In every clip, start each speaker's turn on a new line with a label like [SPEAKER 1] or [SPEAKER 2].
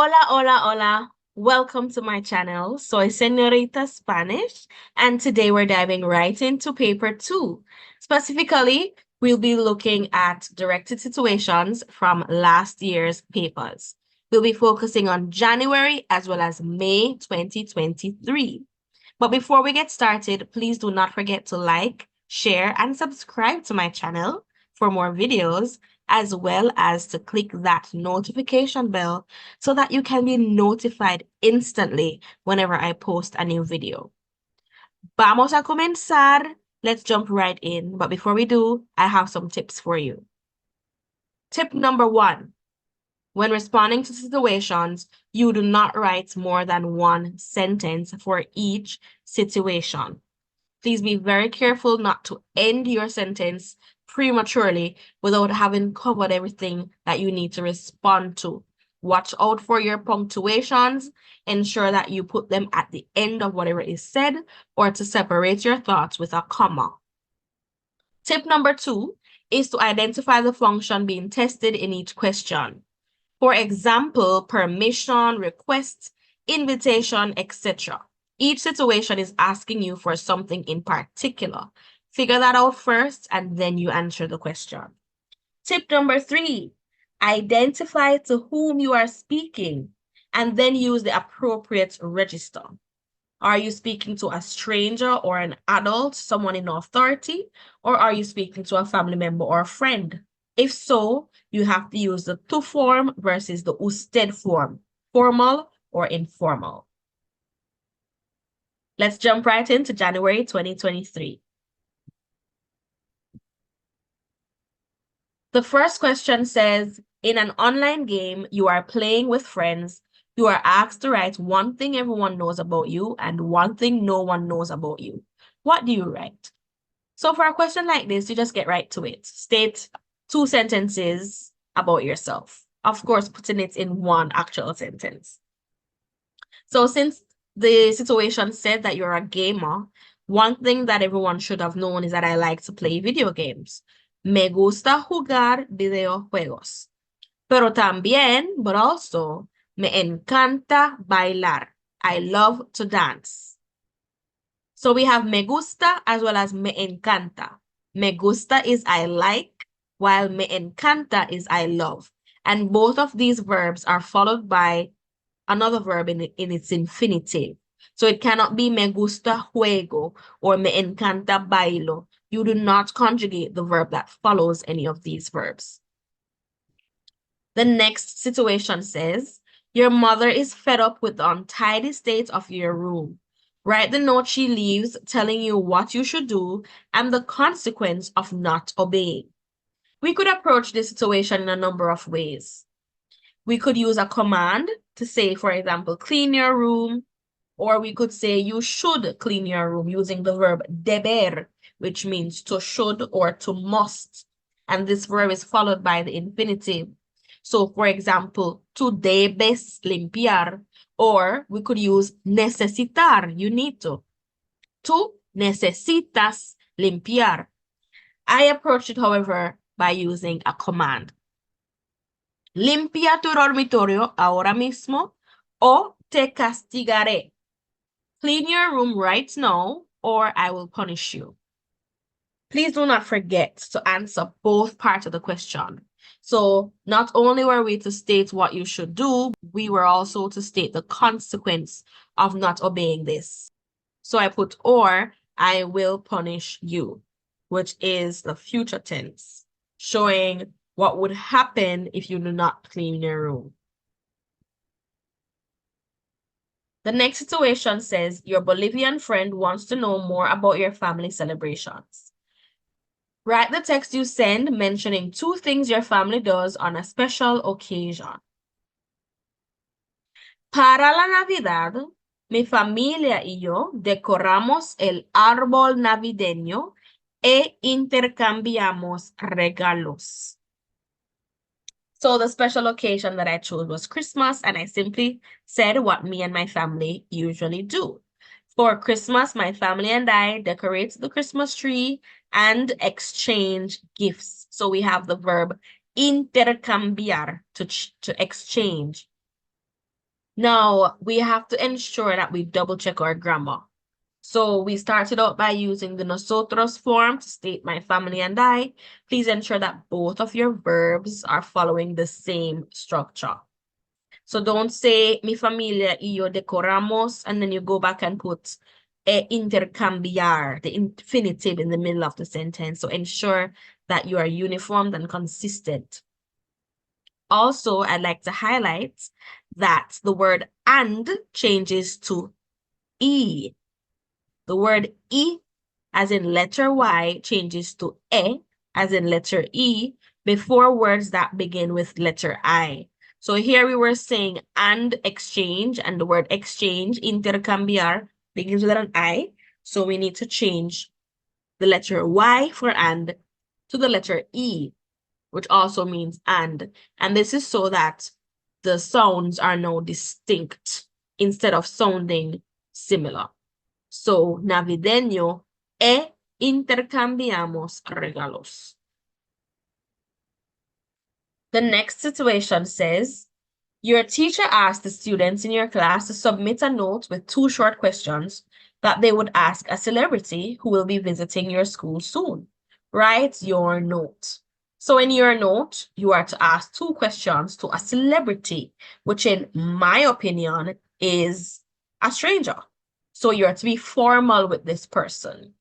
[SPEAKER 1] Hola, hola, hola. Welcome to my channel. Soy Señorita Spanish, and today we're diving right into paper 2. Specifically, we'll be looking at directed situations from last year's papers. We'll be focusing on January as well as May 2023. But before we get started, please do not forget to like, share, and subscribe to my channel for more videos, as well as to click that notification bell so that you can be notified instantly whenever I post a new video. Vamos a comenzar. Let's jump right in. But before we do, I have some tips for you. Tip number 1. When responding to situations, you do not write more than one sentence for each situation. Please be very careful not to end your sentence prematurely without having covered everything that you need to respond to. Watch out for your punctuations. Ensure that you put them at the end of whatever is said or to separate your thoughts with a comma. Tip number 2 is to identify the function being tested in each question. For example, permission, request, invitation, etc. Each situation is asking you for something in particular. Figure that out first and then you answer the question. Tip number 3, identify to whom you are speaking and then use the appropriate register. Are you speaking to a stranger or an adult, someone in authority, or are you speaking to a family member or a friend? If so, you have to use the tú form versus the usted form, formal or informal. Let's jump right into January 2023. The first question says, in an online game you are playing with friends, you are asked to write one thing everyone knows about you and one thing no one knows about you. What do you write? So for a question like this, you just get right to it. State 2 sentences about yourself. Of course, putting it in one actual sentence. So since the situation said that you're a gamer, one thing that everyone should have known is that I like to play video games. Me gusta jugar videojuegos. Pero también, but also, me encanta bailar. I love to dance. So we have me gusta as well as me encanta. Me gusta is I like, while me encanta is I love. And both of these verbs are followed by another verb in its infinitive. So it cannot be me gusta juego or me encanta bailo. You do not conjugate the verb that follows any of these verbs. The next situation says, your mother is fed up with the untidy state of your room. Write the note she leaves telling you what you should do and the consequence of not obeying. We could approach this situation in a number of ways. We could use a command to say, for example, clean your room, or we could say you should clean your room using the verb deber, which means to should or to must. And this verb is followed by the infinitive. So, for example, tú debes limpiar, or we could use necesitar, you need to. Tú necesitas limpiar. I approached it, however, by using a command. Limpia tu dormitorio ahora mismo o te castigaré. Clean your room right now or I will punish you. Please do not forget to answer both parts of the question. So not only were we to state what you should do, we were also to state the consequence of not obeying this. So I put or I will punish you, which is the future tense, showing what would happen if you do not clean your room. The next situation says your Bolivian friend wants to know more about your family celebrations. Write the text you send mentioning 2 things your family does on a special occasion. Para la Navidad, mi familia y yo decoramos el árbol navideño e intercambiamos regalos. So the special occasion that I chose was Christmas, and I simply said what me and my family usually do. For Christmas, my family and I decorate the Christmas tree and exchange gifts. So we have the verb intercambiar, to exchange. Now, we have to ensure that we double check our grammar. So we started out by using the nosotros form to state my family and I. Please ensure that both of your verbs are following the same structure. So don't say mi familia y yo decoramos, and then you go back and put intercambiar, the infinitive in the middle of the sentence. So ensure that you are uniform and consistent. Also, I'd like to highlight that the word and changes to e. The word e, as in letter Y, changes to e, as in letter E, before words that begin with letter I. So here we were saying and exchange, and the word exchange, intercambiar, begins with an I. So we need to change the letter Y for and to the letter E, which also means and. And this is so that the sounds are now distinct instead of sounding similar. So, navideño intercambiamos regalos. The next situation says, your teacher asked the students in your class to submit a note with 2 short questions that they would ask a celebrity who will be visiting your school soon. Write your note. So in your note, you are to ask 2 questions to a celebrity, which in my opinion is a stranger. So you're to be formal with this person,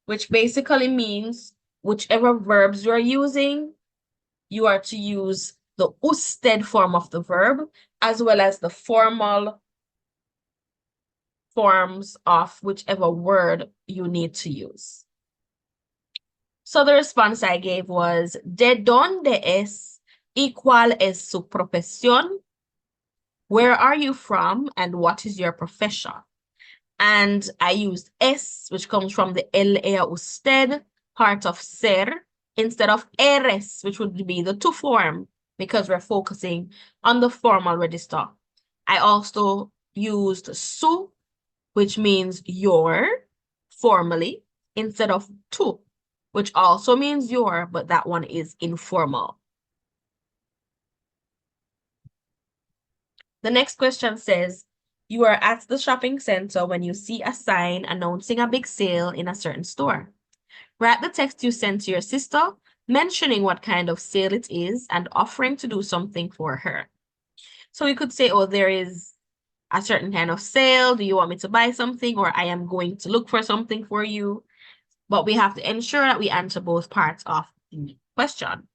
[SPEAKER 1] which basically means whichever verbs you're using, you are to use the usted form of the verb, as well as the formal forms of whichever word you need to use. So the response I gave was, ¿de dónde es y cuál es su profesión? Where are you from and what is your profession? And I used es, which comes from the el, ea, usted, part of ser, instead of eres, which would be the to form, because we're focusing on the formal register. I also used su, which means your, formally, instead of tu, which also means your, but that one is informal. The next question says, you are at the shopping center when you see a sign announcing a big sale in a certain store. Write the text you sent to your sister, mentioning what kind of sale it is and offering to do something for her. So we could say, oh, there is a certain kind of sale. Do you want me to buy something? Or I am going to look for something for you. But we have to ensure that we answer both parts of the question.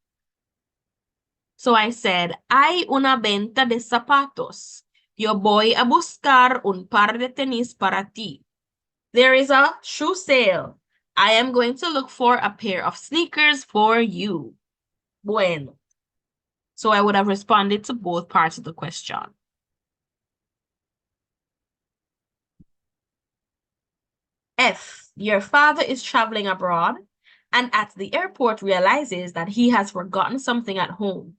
[SPEAKER 1] So I said, hay una venta de zapatos. Yo voy a buscar un par de tenis para ti. There is a shoe sale. I am going to look for a pair of sneakers for you. Bueno. So I would have responded to both parts of the question. F, your father is traveling abroad and at the airport realizes that he has forgotten something at home.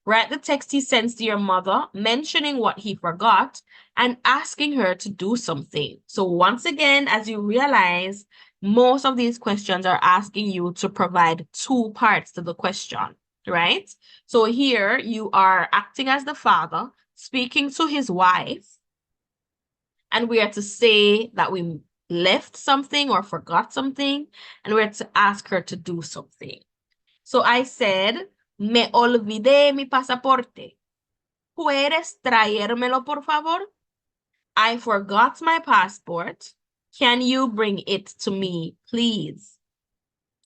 [SPEAKER 1] Write the text he sends to your mother, mentioning what he forgot and asking her to do something. So once again, as you realize, most of these questions are asking you to provide 2 parts to the question, right? So here you are acting as the father, speaking to his wife, and we are to say that we left something or forgot something, and we're to ask her to do something. So I said, me olvidé mi pasaporte. ¿Puedes traérmelo, por favor? I forgot my passport. Can you bring it to me, please?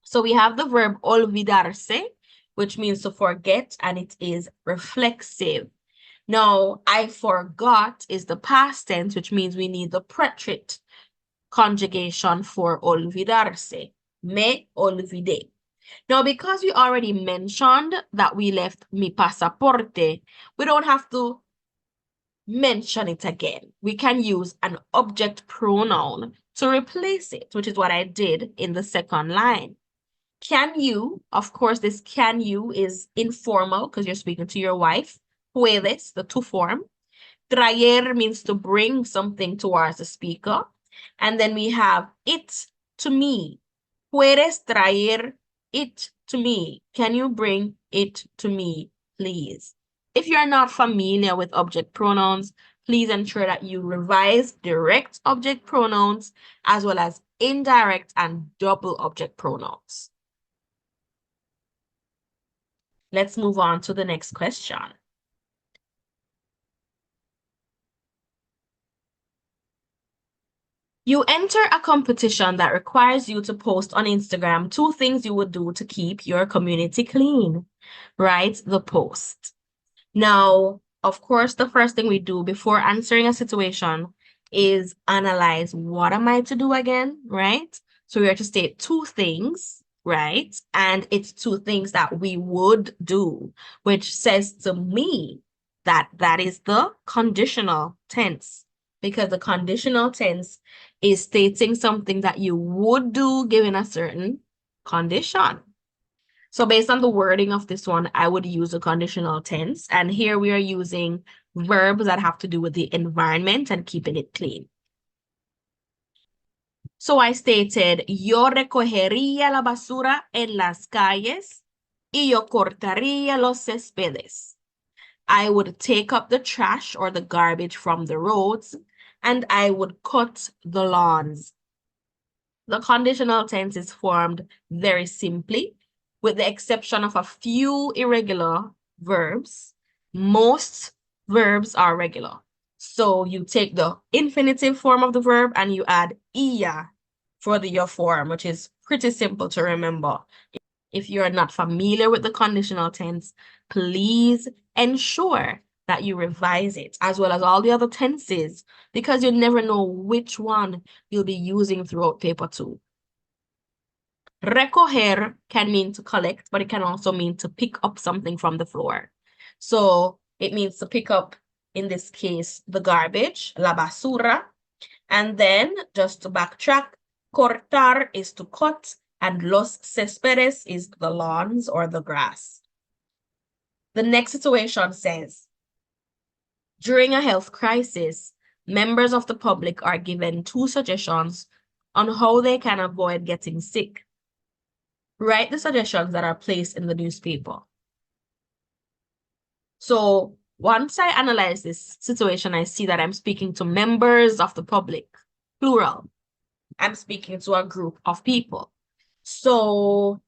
[SPEAKER 1] So we have the verb olvidarse, which means to forget, and it is reflexive. Now, I forgot is the past tense, which means we need the preterite conjugation for olvidarse. Me olvidé. Now, because we already mentioned that we left mi pasaporte, we don't have to mention it again. We can use an object pronoun to replace it, which is what I did in the second line. Can you, of course, this can you is informal because you're speaking to your wife. Puedes, the to form. Traer means to bring something towards the speaker. And then we have it to me. Puedes traer it to me. Can you bring it to me, please? If you're not familiar with object pronouns, please ensure that you revise direct object pronouns as well as indirect and double object pronouns. Let's move on to the next question. You enter a competition that requires you to post on Instagram 2 things you would do to keep your community clean. Write the post. Now, of course, the first thing we do before answering a situation is analyze what am I to do again, right? So we are to state 2 things, right? And it's 2 things that we would do, which says to me that that is the conditional tense, because the conditional tense is stating something that you would do given a certain condition. So based on the wording of this one, I would use a conditional tense. And here we are using verbs that have to do with the environment and keeping it clean. So I stated, yo recogería la basura en las calles y yo cortaría los céspedes. I would take up the trash or the garbage from the roads and I would cut the lawns. The conditional tense is formed very simply, with the exception of a few irregular verbs. Most verbs are regular. So you take the infinitive form of the verb and you add ia for the your form, which is pretty simple to remember. If you're not familiar with the conditional tense, please ensure that you revise it as well as all the other tenses, because you never know which one you'll be using throughout paper 2. Recoger can mean to collect, but it can also mean to pick up something from the floor. So it means to pick up, in this case, the garbage, la basura. And then, just to backtrack, cortar is to cut, and los céspedes is the lawns or the grass. The next situation says, during a health crisis, members of the public are given 2 suggestions on how they can avoid getting sick. Write the suggestions that are placed in the newspaper. So once I analyze this situation, I see that I'm speaking to members of the public, plural. I'm speaking to a group of people. So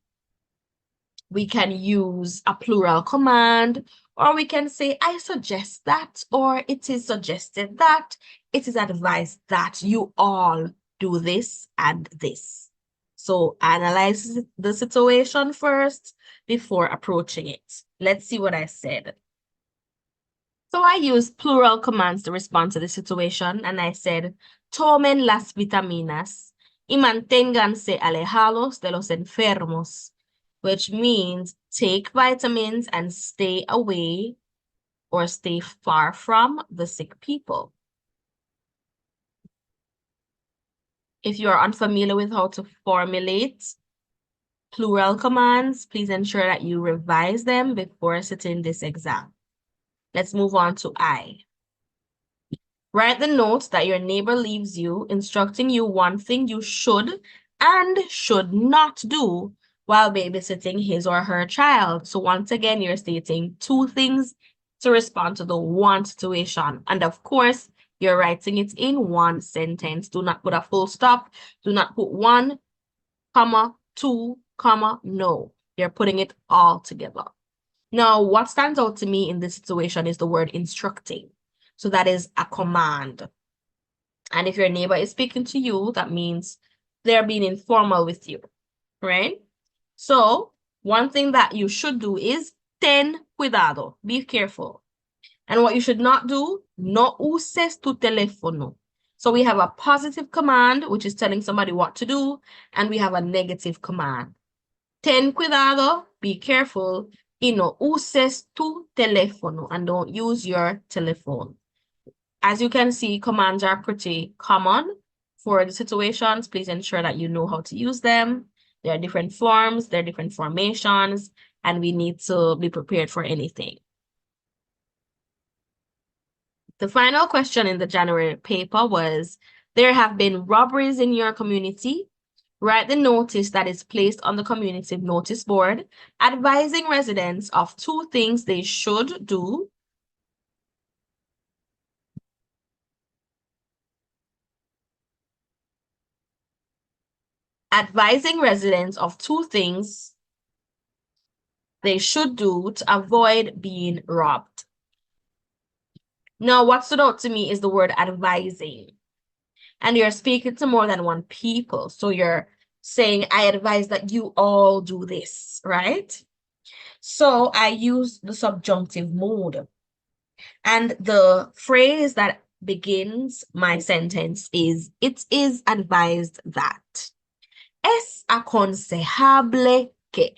[SPEAKER 1] we can use a plural command, or we can say, I suggest that, or it is suggested that, it is advised that you all do this and this. So analyze the situation first before approaching it. Let's see what I said. So I used plural commands to respond to the situation, and I said, tomen las vitaminas y manténganse alejados de los enfermos, which means take vitamins and stay away or stay far from the sick people. If you are unfamiliar with how to formulate plural commands, please ensure that you revise them before sitting this exam. Let's move on to I. Write the note that your neighbor leaves you, instructing you one thing you should and should not do while babysitting his or her child. So once again, you're stating 2 things to respond to the one situation. And of course, you're writing it in one sentence. Do not put a full stop. Do not put 1, 2, no. You're putting it all together. Now, what stands out to me in this situation is the word instructing. So that is a command. And if your neighbor is speaking to you, that means they're being informal with you, right? So one thing that you should do is ten cuidado, be careful. And what you should not do, no uses tu teléfono. So we have a positive command, which is telling somebody what to do, and we have a negative command. Ten cuidado, be careful, y no uses tu teléfono, and don't use your telephone. As you can see, commands are pretty common for the situations. Please ensure that you know how to use them. There are different forms, there are different formations, and we need to be prepared for anything. The final question in the January paper was, there have been robberies in your community. Write the notice that is placed on the community notice board, advising residents of 2 things they should do advising residents of 2 things they should do to avoid being robbed. Now, what stood out to me is the word advising. And you're speaking to more than one people. So you're saying, I advise that you all do this, right? So I use the subjunctive mood. And the phrase that begins my sentence is, it is advised that. Es aconsejable que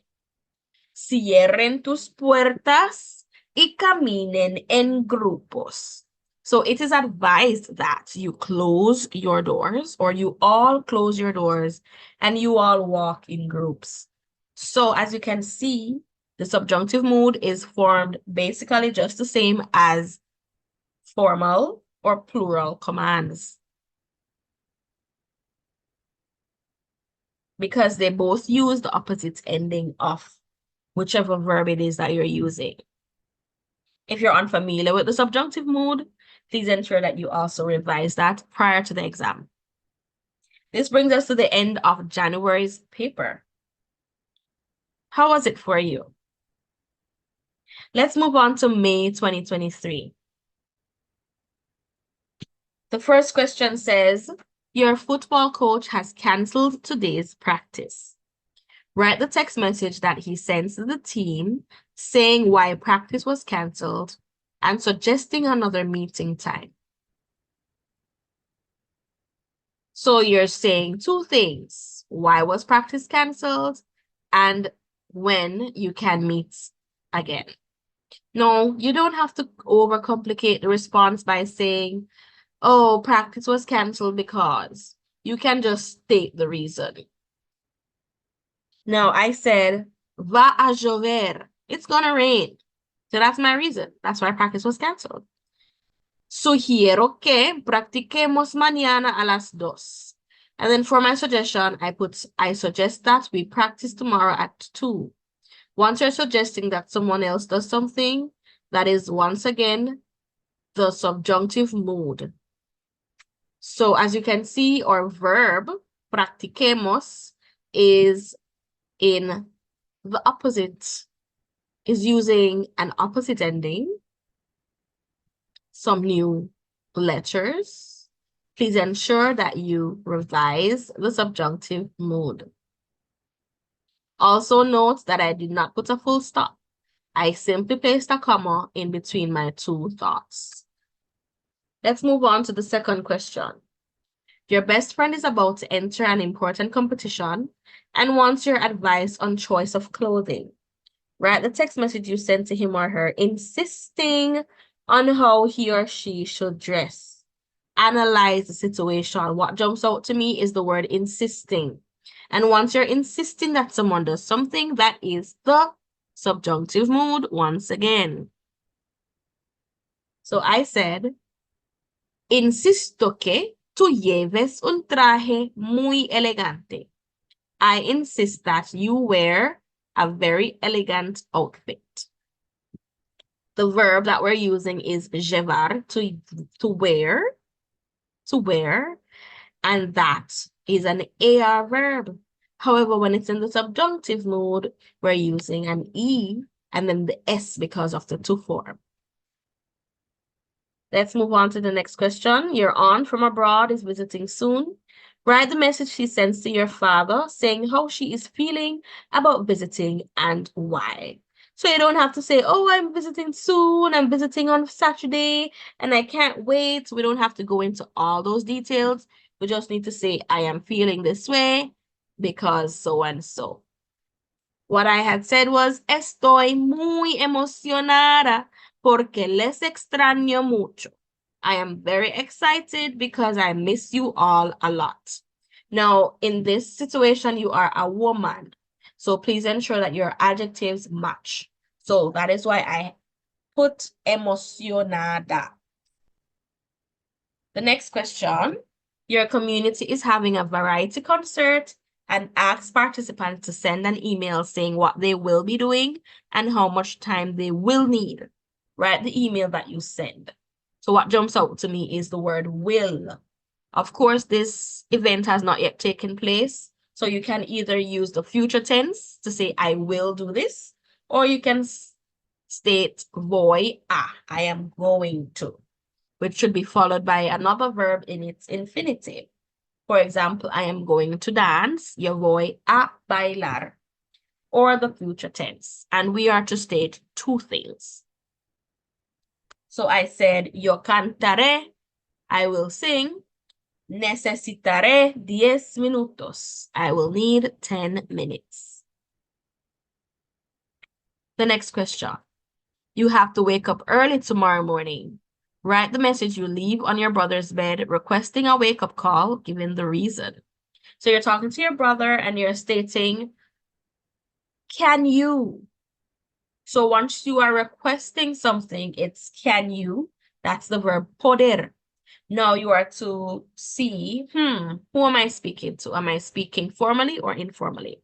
[SPEAKER 1] cierren tus puertas y caminen en grupos. So it is advised that you close your doors, or you all close your doors and you all walk in groups. So as you can see, the subjunctive mood is formed basically just the same as formal or plural commands, because they both use the opposite ending of whichever verb it is that you're using. If you're unfamiliar with the subjunctive mood, please ensure that you also revise that prior to the exam. This brings us to the end of January's paper. How was it for you? Let's move on to May 2023. The first question says, your football coach has canceled today's practice. Write the text message that he sends to the team saying why practice was canceled and suggesting another meeting time. So you're saying 2 things. Why was practice canceled and when you can meet again. No, you don't have to overcomplicate the response by saying, oh, practice was canceled because. You can just state the reason. Now, I said, va a llover. It's gonna rain. So that's my reason. That's why practice was canceled. Sugiero que practiquemos mañana a las 2. And then for my suggestion, I suggest that we practice tomorrow at 2. Once you're suggesting that someone else does something, that is once again the subjunctive mood. So as you can see, our verb, practiquemos, is in the opposite, is using an opposite ending, some new letters. Please ensure that you revise the subjunctive mood. Also note that I did not put a full stop. I simply placed a comma in between my 2 thoughts. Let's move on to the second question. Your best friend is about to enter an important competition and wants your advice on choice of clothing. Write the text message you sent to him or her, insisting on how he or she should dress. Analyze the situation. What jumps out to me is the word insisting. And once you're insisting that someone does something, that is the subjunctive mood once again. So I said, insisto que tú lleves un traje muy elegante. I insist that you wear a very elegant outfit. The verb that we're using is llevar, to wear, and that is an AR verb. However, when it's in the subjunctive mood, we're using an E and then the S because of the to form. Let's move on to the next question. Your aunt from abroad is visiting soon. Write the message she sends to your father saying how she is feeling about visiting and why. So you don't have to say, oh, I'm visiting soon, I'm visiting on Saturday, and I can't wait. We don't have to go into all those details. We just need to say, I am feeling this way because so and so. What I had said was, estoy muy emocionada porque les extraño mucho. I am very excited because I miss you all a lot. Now, in this situation, you are a woman. So please ensure that your adjectives match. So that is why I put emocionada. The next question, your community is having a variety concert and asks participants to send an email saying what they will be doing and how much time they will need. Write the email that you send. So what jumps out to me is the word will. Of course, this event has not yet taken place, So you can either use the future tense to say, I will do this, or you can state voy a, I am going to, which should be followed by another verb in its infinitive. For example, I am going to dance, yo voy a bailar, or the future tense. And we are to state two things. So I said, yo cantaré, I will sing. Necesitaré 10 minutos. I will need 10 minutes. The next question. You have to wake up early tomorrow morning. Write the message you leave on your brother's bed, requesting a wake-up call, given the reason. So you're talking to your brother and you're stating, can you? So once you are requesting something, it's can you. That's the verb poder. Now you are to see, who am I speaking to? Am I speaking formally or informally?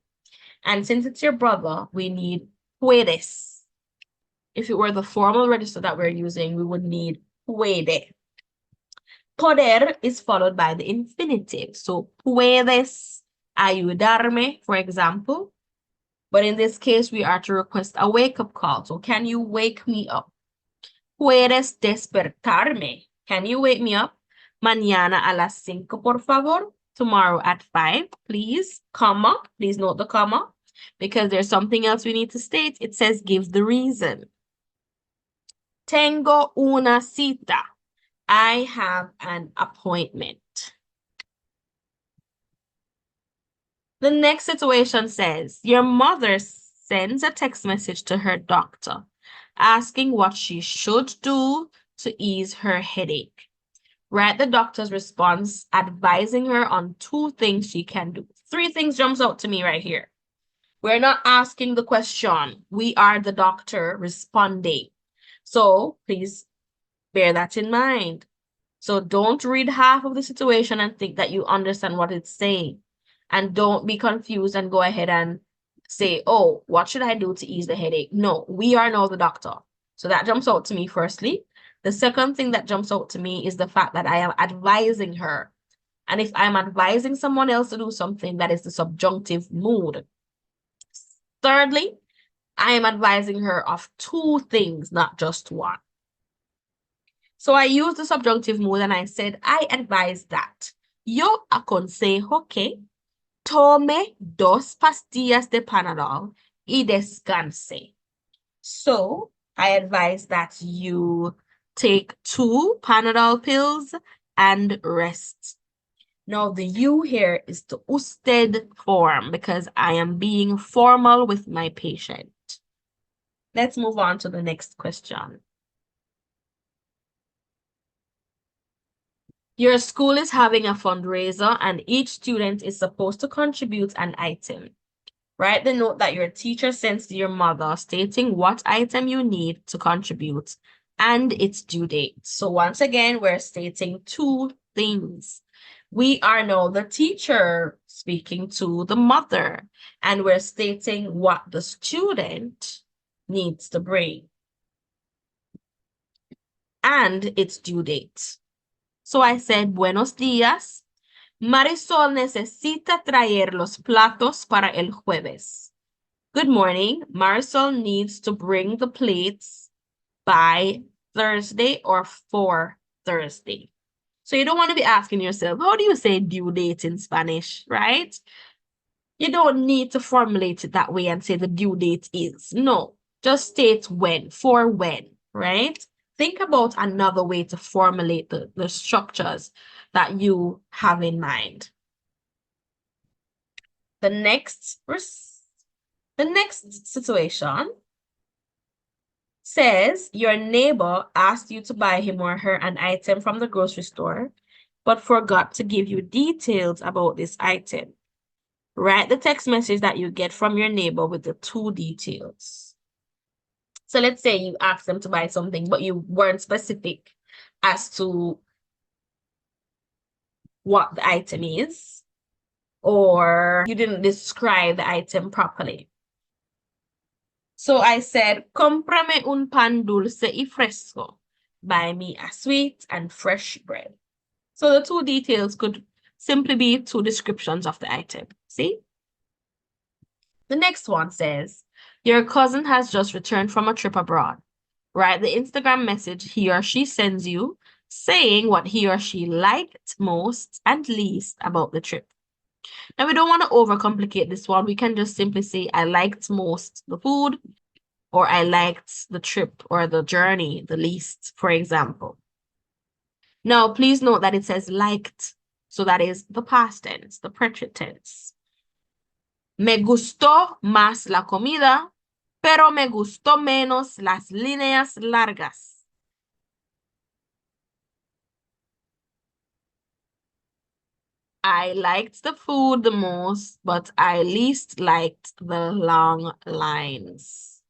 [SPEAKER 1] And since it's your brother, we need puedes. If it were the formal register that we're using, we would need puede. Poder is followed by the infinitive. So puedes ayudarme, for example. But in this case, we are to request a wake-up call. So can you wake me up? Puedes despertarme. Can you wake me up? Mañana a las 5, por favor. Tomorrow at 5, please. Comma. Please note the comma. Because there's something else we need to state. It says give the reason. Tengo una cita. I have an appointment. The next situation says, your mother sends a text message to her doctor asking what she should do to ease her headache. Write the doctor's response advising her on 2 things she can do. 3 things jumps out to me right here. We're not asking the question. We are the doctor responding. So please bear that in mind. So don't read half of the situation and think that you understand what it's saying. And don't be confused and go ahead and say, oh, what should I do to ease the headache? No, we are now the doctor. So that jumps out to me firstly. The second thing that jumps out to me is the fact that I am advising her. And if I'm advising someone else to do something, that is the subjunctive mood. Thirdly, I am advising her of 2 things, not just 1. So I used the subjunctive mood and I said, I advise that. Yo aconsejo que tome 2 pastillas de Panadol y descanse. So I advise that you take 2 Panadol pills and rest. Now the you here is the usted form because I am being formal with my patient. Let's move on to the next question. Your school is having a fundraiser and each student is supposed to contribute an item. Write the note that your teacher sends to your mother stating what item you need to contribute and its due date. So once again, we're stating 2 things. We are now the teacher speaking to the mother, and we're stating what the student needs to bring and its due date. So I said, buenos días. Marisol necesita traer los platos para el jueves. Good morning. Marisol needs to bring the plates by Thursday or for Thursday. So you don't want to be asking yourself, how do you say due date in Spanish, right? You don't need to formulate it that way and say the due date is. No, just state when, for when, right? Think about another way to formulate the structures that you have in mind. The next situation says your neighbor asked you to buy him or her an item from the grocery store, but forgot to give you details about this item. Write the text message that you get from your neighbor with the 2 details. So let's say you asked them to buy something, but you weren't specific as to what the item is, or you didn't describe the item properly. So I said, cómprame un pan dulce y fresco. Buy me a sweet and fresh bread. So the 2 details could simply be two descriptions of the item. See? The next one says, your cousin has just returned from a trip abroad. Write the Instagram message he or she sends you saying what he or she liked most and least about the trip. Now, we don't want to overcomplicate this one. We can just simply say, I liked most the food, or I liked the trip or the journey the least, for example. Now, please note that it says liked. So that is the past tense, the present tense. Me gustó más la comida, pero me gustó menos las líneas largas. I liked the food the most, but I least liked the long lines.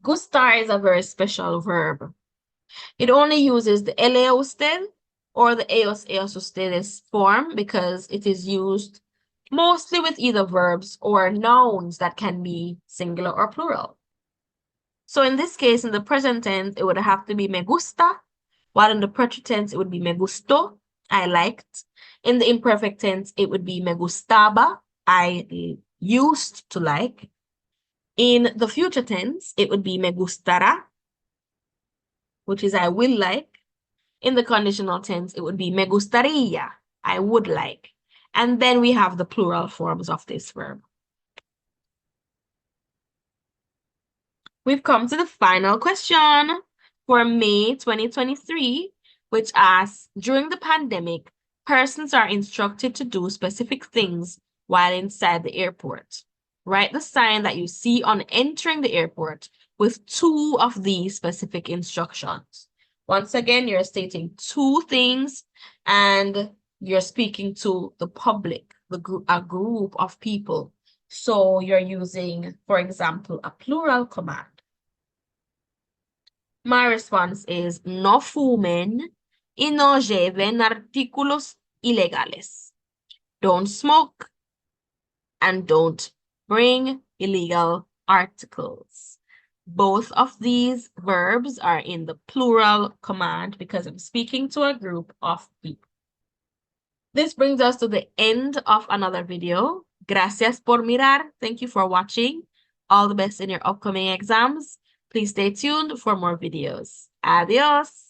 [SPEAKER 1] Gustar is a very special verb. It only uses the ele usted or the eos ustedes form because it is used mostly with either verbs or nouns that can be singular or plural. So in this case, in the present tense, it would have to be me gusta, while in the present tense, it would be me gustó, I liked. In the imperfect tense, it would be me gustaba, I used to like. In the future tense, it would be me gustará, which is I will like. In the conditional tense, it would be me gustaría, I would like. And then we have the plural forms of this verb. We've come to the final question for May 2023, which asks, during the pandemic, persons are instructed to do specific things while inside the airport. Write the sign that you see on entering the airport with two of these specific instructions. Once again, you're stating two things and you're speaking to the public, a group of people. So you're using, for example, a plural command. My response is, no fumen y no lleven artículos ilegales. Don't smoke and don't bring illegal articles. Both of these verbs are in the plural command because I'm speaking to a group of people. This brings us to the end of another video. Gracias por mirar. Thank you for watching. All the best in your upcoming exams. Please stay tuned for more videos. Adios.